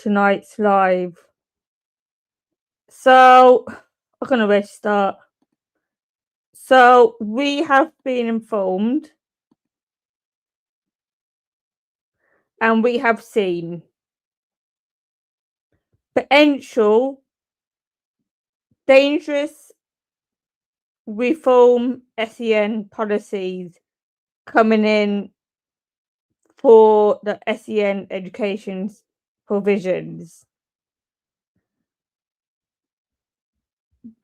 tonight's live. So, I'm going to where to start. So, we have been informed and we have seen potential dangerous reform SEN policies coming in for the SEN education provisions.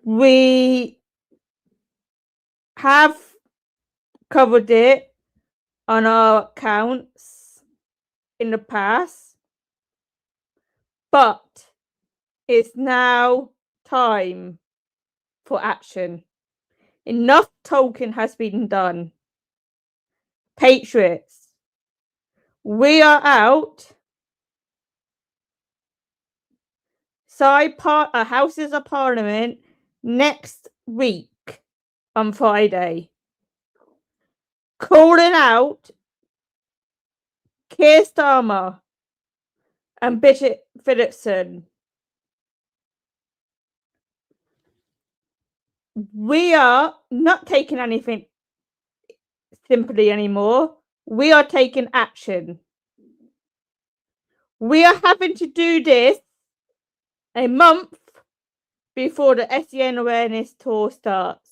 We have covered it on our accounts in the past, but it's now time for action. Enough talking has been done. Patriots, we are out. Houses of Parliament next week on Friday, calling out Keir Starmer and Bishop Phillipson. We are not taking anything simply anymore. We are taking action. We are having to do this a month before the SEN awareness tour starts.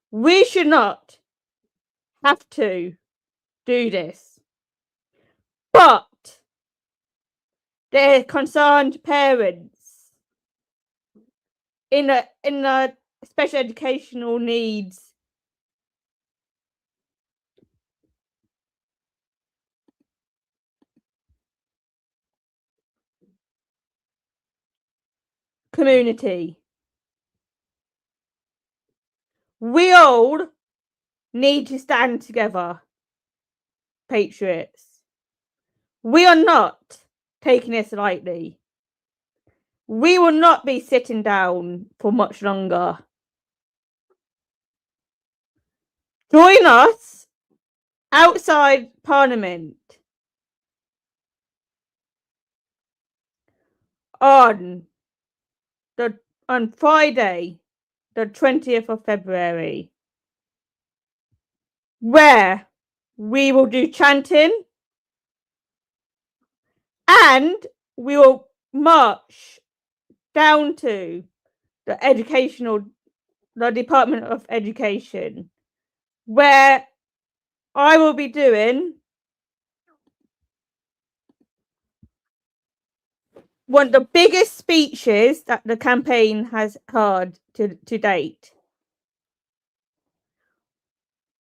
We should not have to do this, but they're concerned parents in a special educational needs community. We all need to stand together, patriots. We are not taking this lightly. We will not be sitting down for much longer. Join us outside Parliament on Friday, the 20th of February, where we will do chanting and we will march down to the Department of Education, where I will be doing one of the biggest speeches that the campaign has heard to date.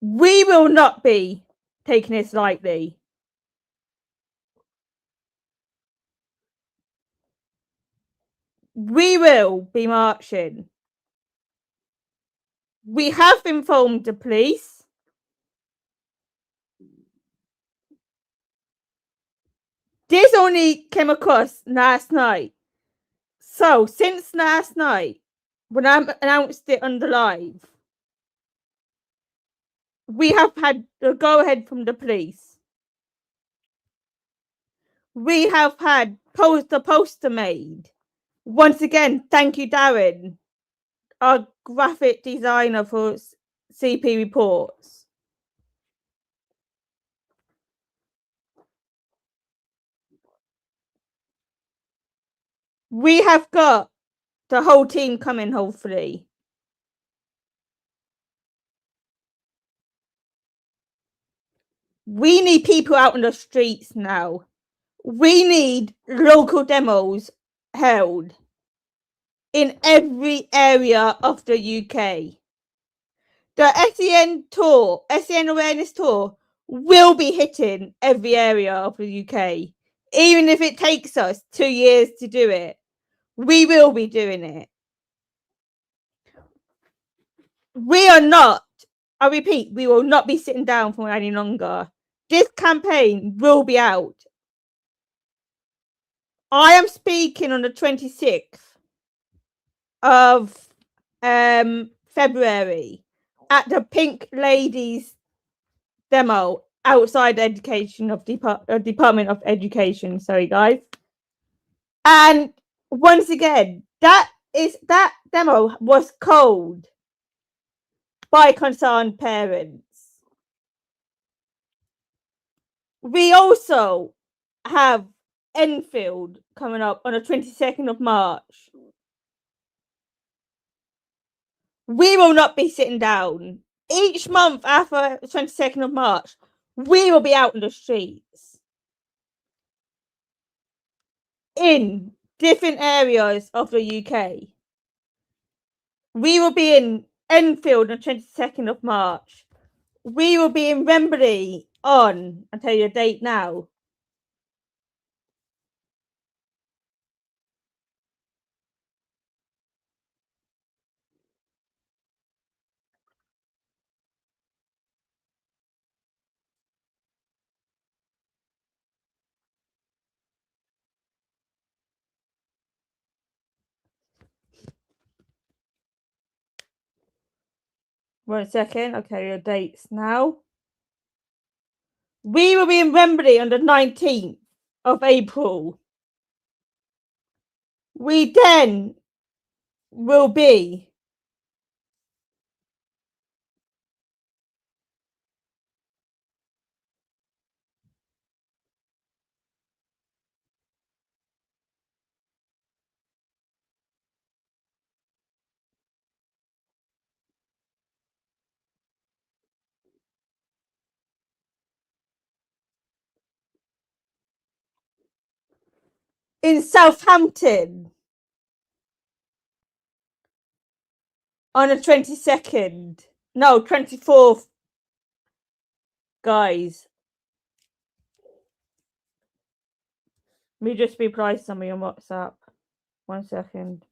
We will not be taking this lightly. We will be marching. We have informed the police. This only came across last night. So, since last night, when I announced it on the live, we have had the go-ahead from the police. We have had the poster made. Once again, thank you, Darren, our graphic designer for CP Reports. We have got the whole team coming, hopefully. We need people out on the streets now. We need local demos held in every area of the UK. The SEN awareness tour, will be hitting every area of the UK. Even if it takes us 2 years to do it, we will be doing it. We are not, I repeat, we will not be sitting down for any longer. This campaign will be out. I am speaking on the 26th of February at the Pink Ladies demo outside education of Department of Education. Sorry, guys. And once again, that demo was called by concerned parents. We also have Enfield coming up on the 22nd of March. We will not be sitting down. Each month after the 22nd of March, we will be out in the streets in different areas of the UK. We will be in Enfield on the 22nd of March. We will be in Wembley on, I'll tell you the date now. One second, I'll tell you the dates now. We will be in Wembley on the 19th of April. We then will be in Southampton on the 22nd. No, 24th. Guys. Let me just reply to somebody on WhatsApp. 1 second.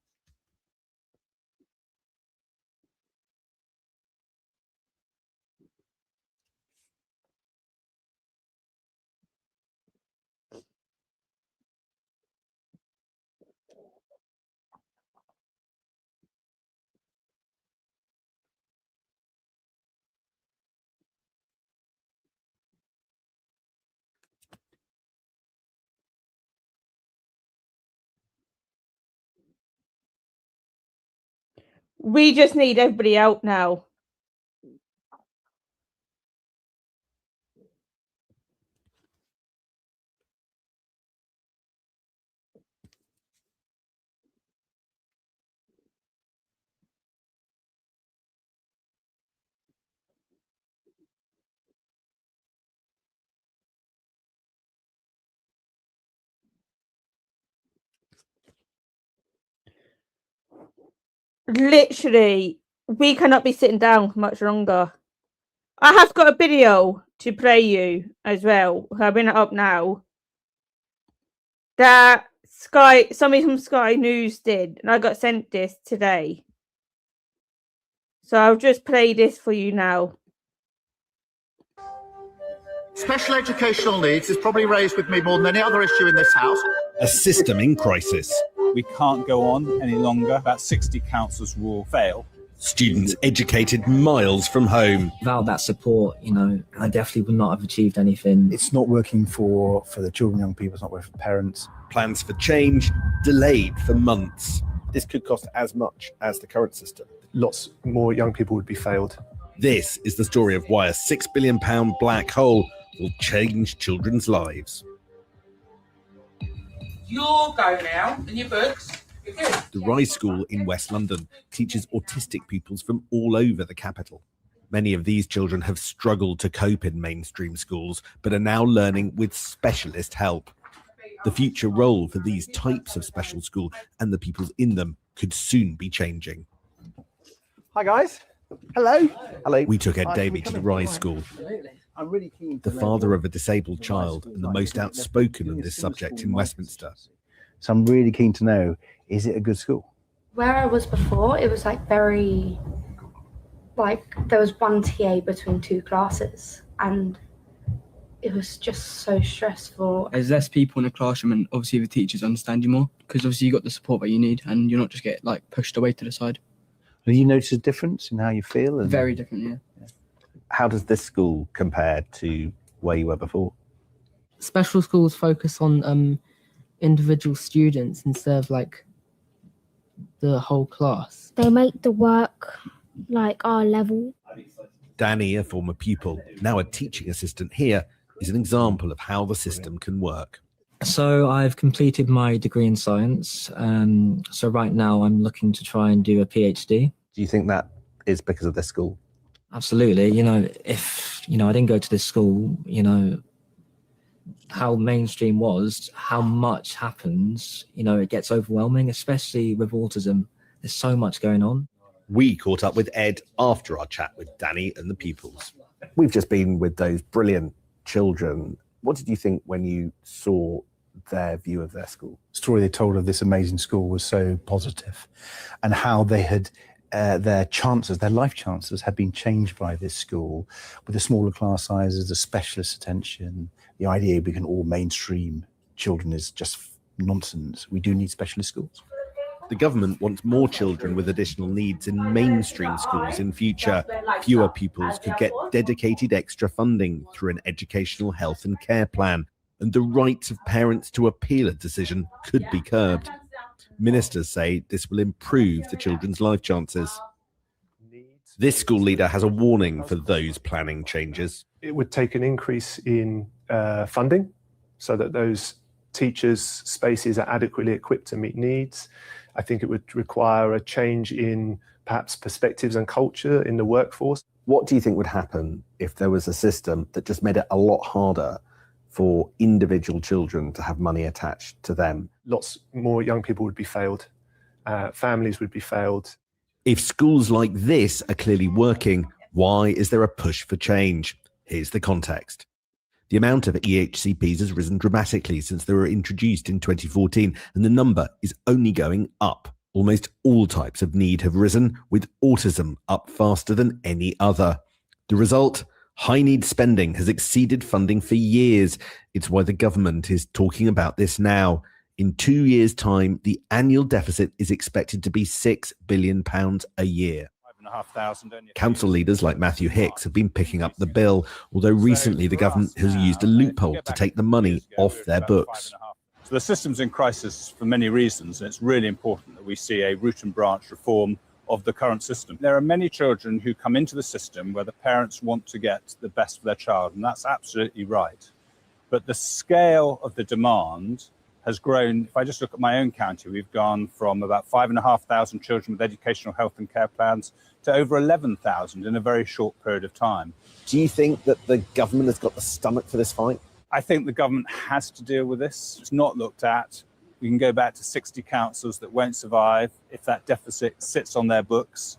We just need everybody out now. Literally, we cannot be sitting down for much longer. I have got a video to play you as well. I'll bring it up now. That somebody from Sky News did, and I got sent this today. So I'll just play this for you now. Special educational needs is probably raised with me more than any other issue in this house. A system in crisis. We can't go on any longer. About 60 councils will fail. Students educated miles from home. Without that support, I definitely would not have achieved anything. It's not working for the children, young people. It's not working for parents. Plans for change delayed for months. This could cost as much as the current system. Lots more young people would be failed. This is the story of why a £6 billion black hole will change children's lives. You'll go now in your books. You're good. The Rise School in West London teaches autistic pupils from all over the capital. Many of these children have struggled to cope in mainstream schools, but are now learning with specialist help. The future role for these types of special school and the pupils in them could soon be changing. Hi guys. Hello. Hello. We took Ed Davey to the Rise School. I'm really keen. The father of a disabled child and the most outspoken on this subject in Westminster. So I'm really keen to know, is it a good school? Where I was before, it was there was one TA between two classes, and it was just so stressful. There's less people in the classroom, and obviously the teachers understand you more, because obviously you got the support that you need and you're not just get pushed away to the side. Have you noticed a difference in how you feel? Very different, yeah. How does this school compare to where you were before? Special schools focus on individual students instead of like the whole class. They make the work like our level. Danny, a former pupil, now a teaching assistant here, is an example of how the system can work. So I've completed my degree in science. So right now I'm looking to try and do a PhD. Do you think that is because of this school? Absolutely. If, I didn't go to this school, how mainstream was, how much happens, it gets overwhelming, especially with autism. There's so much going on. We caught up with Ed after our chat with Danny and the pupils. We've just been with those brilliant children. What did you think when you saw their view of their school? The story they told of this amazing school was so positive, and how they had their life chances had been changed by this school, with the smaller class sizes, the specialist attention. The idea we can all mainstream children is just nonsense. We do need specialist schools. The government wants more children with additional needs in mainstream schools in future. Fewer pupils could get dedicated extra funding through an educational health and care plan, and the rights of parents to appeal a decision could be curbed. Ministers say this will improve the children's life chances. This school leader has a warning for those planning changes. It would take an increase in funding so that those teachers' spaces are adequately equipped to meet needs. I think it would require a change in perhaps perspectives and culture in the workforce. What do you think would happen if there was a system that just made it a lot harder for individual children to have money attached to them? Lots more young people would be failed. Families would be failed. If schools like this are clearly working, why is there a push for change? Here's the context. The amount of EHCPs has risen dramatically since they were introduced in 2014, and the number is only going up. Almost all types of need have risen, with autism up faster than any other. The result? High need spending has exceeded funding for years. It's why the government is talking about this now. In 2 years' time, the annual deficit is expected to be £6 billion a year. Council leaders like Matthew Hicks have been picking up the bill, although recently the government has used a loophole to take the money off their books. So the system's in crisis for many reasons, and it's really important that we see a root and branch reform of the current system. There are many children who come into the system where the parents want to get the best for their child, and that's absolutely right. But the scale of the demand has grown. If I just look at my own county, we've gone from about 5,500 children with educational health and care plans to over 11,000 in a very short period of time. Do you think that the government has got the stomach for this fight? I think the government has to deal with this. It's not looked at. We can go back to 60 councils that won't survive if that deficit sits on their books.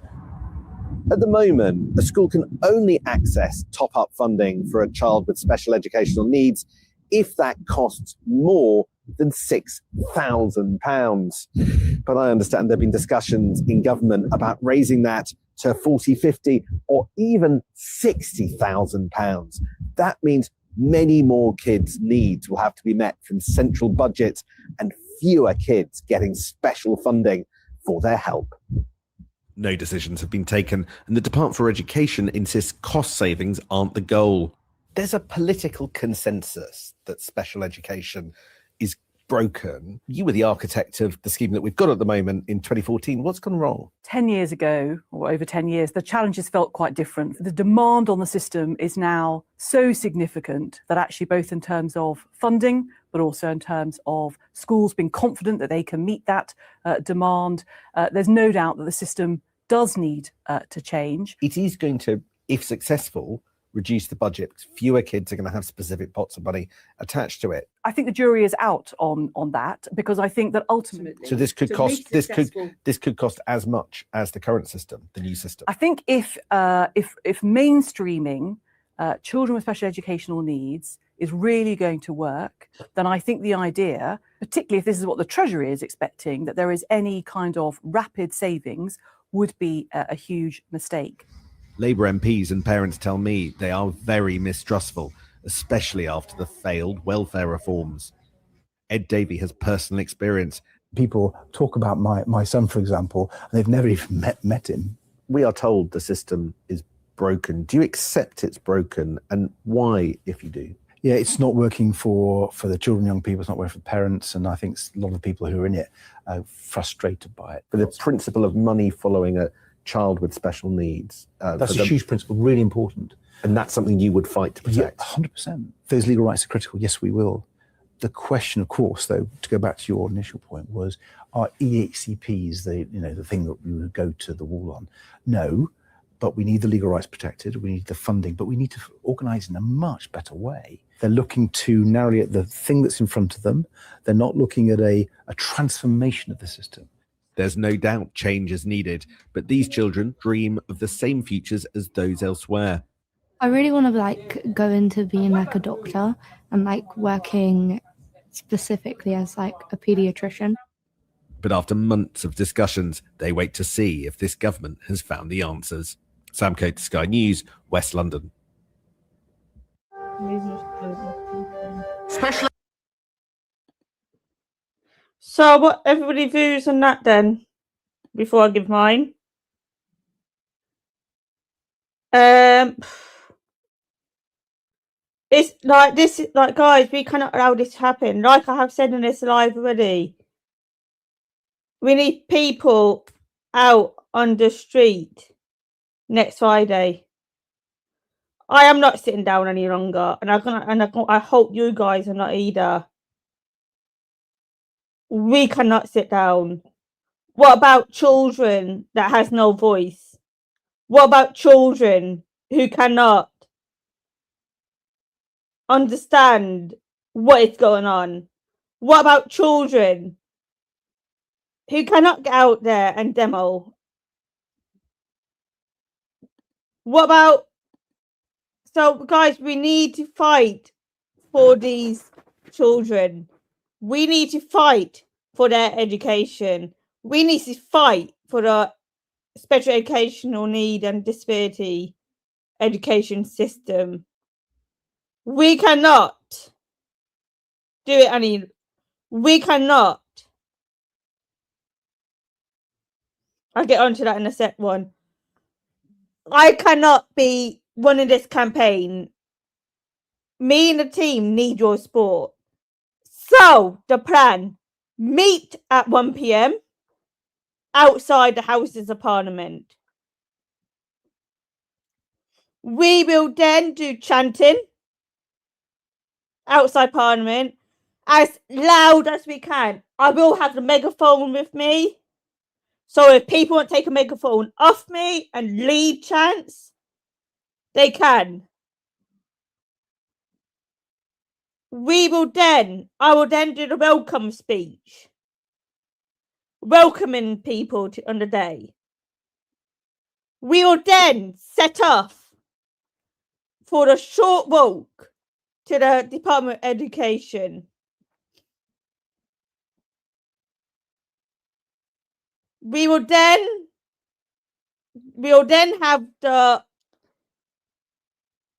At the moment, a school can only access top-up funding for a child with special educational needs if that costs more than £6,000. But I understand there have been discussions in government about raising that to 40, 50 or even £60,000. That means many more kids' needs will have to be met from central budgets and fewer kids getting special funding for their help. No decisions have been taken, and the Department for Education insists cost savings aren't the goal. There's a political consensus that special education is broken. You were the architect of the scheme that we've got at the moment in 2014. What's gone wrong? 10 years ago, or over 10 years, the challenges felt quite different. The demand on the system is now so significant that actually both in terms of funding, but also in terms of schools being confident that they can meet that demand, there's no doubt that the system does need to change. It is going to, if successful, reduce the budget. Fewer kids are going to have specific pots of money attached to it. I think the jury is out on that, because I think that ultimately, so this could cost as much as the current system, the new system. I think if mainstreaming children with special educational needs is really going to work, then I think the idea, particularly if this is what the Treasury is expecting, that there is any kind of rapid savings would be a huge mistake. Labour MPs and parents tell me they are very mistrustful, especially after the failed welfare reforms. Ed Davey has personal experience. People talk about my son, for example, and they've never even met him. We are told the system is broken. Do you accept it's broken, and why, if you do? Yeah, it's not working for the children, young people. It's not working for the parents, and I think a lot of the people who are in it are frustrated by it. For the principle of money following a child with special needs. That's a huge principle, really important. And that's something you would fight to protect? Yeah, 100%. Those legal rights are critical. Yes, we will. The question, of course, though, to go back to your initial point, was, are EHCPs the thing that we would go to the wall on? No, but we need the legal rights protected. We need the funding, but we need to organise in a much better way. They're looking to narrowly at the thing that's in front of them. They're not looking at a transformation of the system. There's no doubt change is needed, but these children dream of the same futures as those elsewhere. I really want to go into being a doctor and working specifically as a pediatrician. But after months of discussions, they wait to see if this government has found the answers. Sam Coates, Sky News, West London. Special. So what everybody views on that then, before I give mine? It's this, guys, we cannot allow this to happen. Like I have said in this live already, we need people out on the street next Friday. I am not sitting down any longer, and I hope you guys are not either. We cannot sit down. What about children that has no voice? What about children who cannot understand what is going on? What about children who cannot get out there and demo? What about... So, guys, we need to fight for these children. We need to fight for their education. We need to fight for the special educational need and disability education system. We cannot do it we cannot. I'll get onto that in a sec. I cannot be running this campaign. Me and the team need your support. So the plan: meet at 1 p.m. outside the Houses of Parliament. We will then do chanting outside Parliament as loud as we can. I will have the megaphone with me, so if people want to take a megaphone off me and lead chants, they can. I will then do the welcome speech, welcoming people on the day. We will then set off for the short walk to the Department of Education. We will then have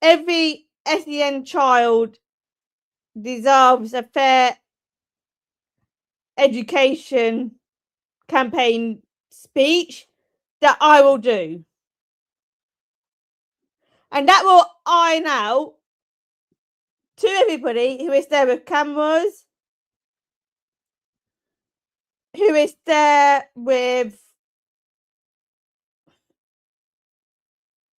every SEN child deserves a fair education campaign speech that I will do. And that will iron out to everybody who is there with cameras, who is there with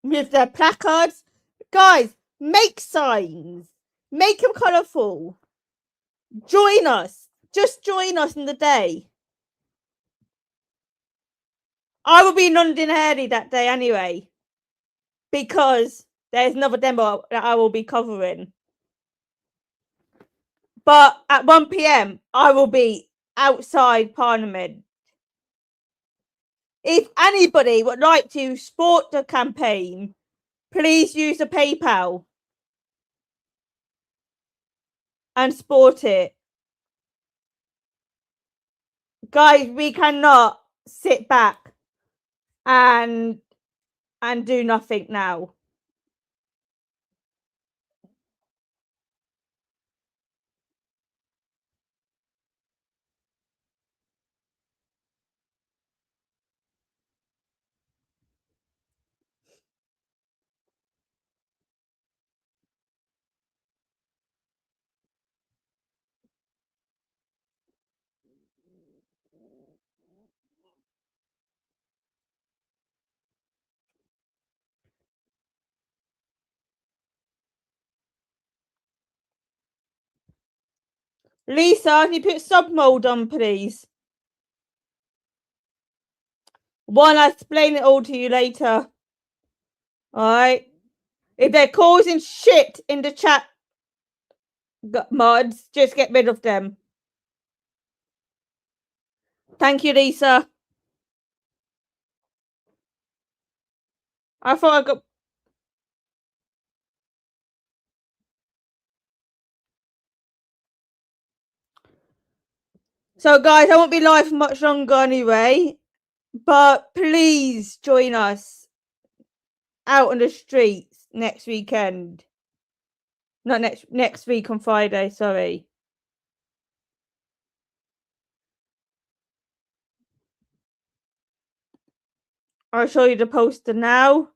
their placards. Guys, make signs. Make them colourful. Join us. Just join us in the day. I will be in London early that day anyway, because there's another demo that I will be covering. But at 1 p.m, I will be outside Parliament. If anybody would like to support the campaign, please use the PayPal and support it. Guys, we cannot sit back and do nothing now. Lisa, can you put sub mode on, please? I'll explain it all to you later. Alright? If they're causing shit in the chat mods, just get rid of them. Thank you, Lisa. I thought I got... So, guys, I won't be live for much longer anyway. But please join us out on the streets next weekend. Not next week on Friday, sorry. I'll show you the poster now.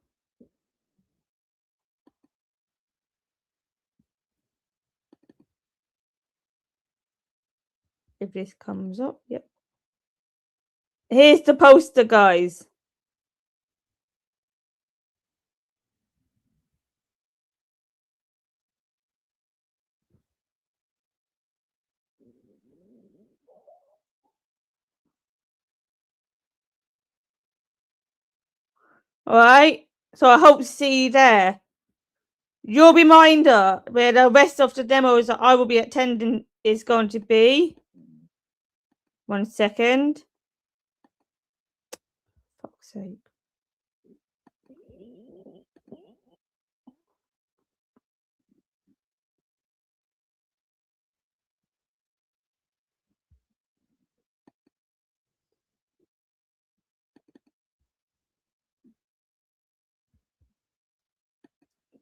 If this comes up, yep. Here's the poster, guys. All right. So I hope to see you there. Your reminder where the rest of the demos that I will be attending is going to be. 1 second. Fuck's sake.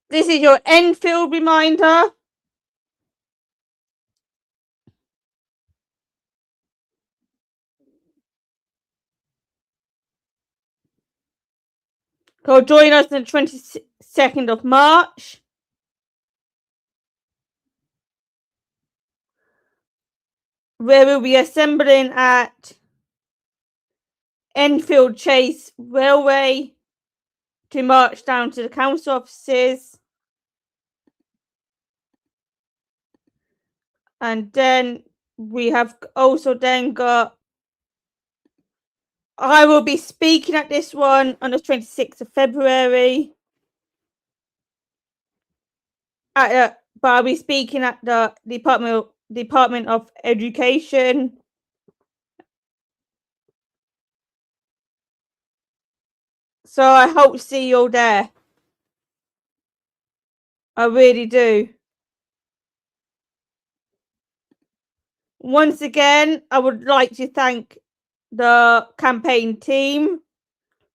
This is your Enfield reminder. Go join us on the 22nd of March. Where we'll be assembling at Enfield Chase Railway to march down to the council offices. And then we have also then got, I will be speaking at this one on the 26th of February. But I'll be speaking at the Department of Education. So I hope to see you all there. I really do. Once again, I would like to thank the campaign team,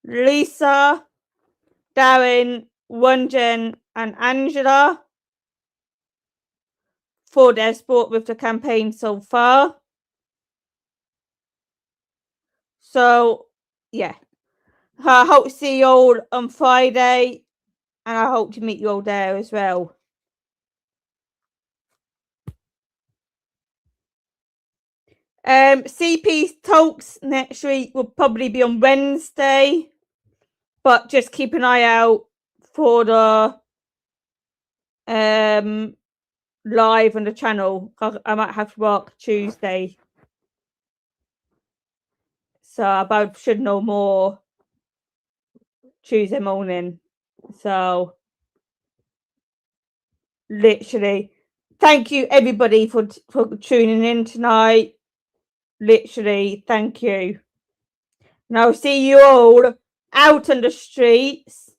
Lisa, Darren, Wonjen, and Angela, for their support with the campaign so far. So, yeah. I hope to see you all on Friday, and I hope to meet you all there as well. CP talks next week will probably be on Wednesday, but just keep an eye out for the live on the channel. I might have to work Tuesday, so I about should know more Tuesday morning. So literally, thank you everybody for tuning in tonight. Literally, thank you. And I'll see you all out on the streets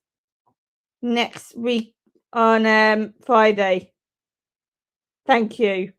next week on Friday. Thank you.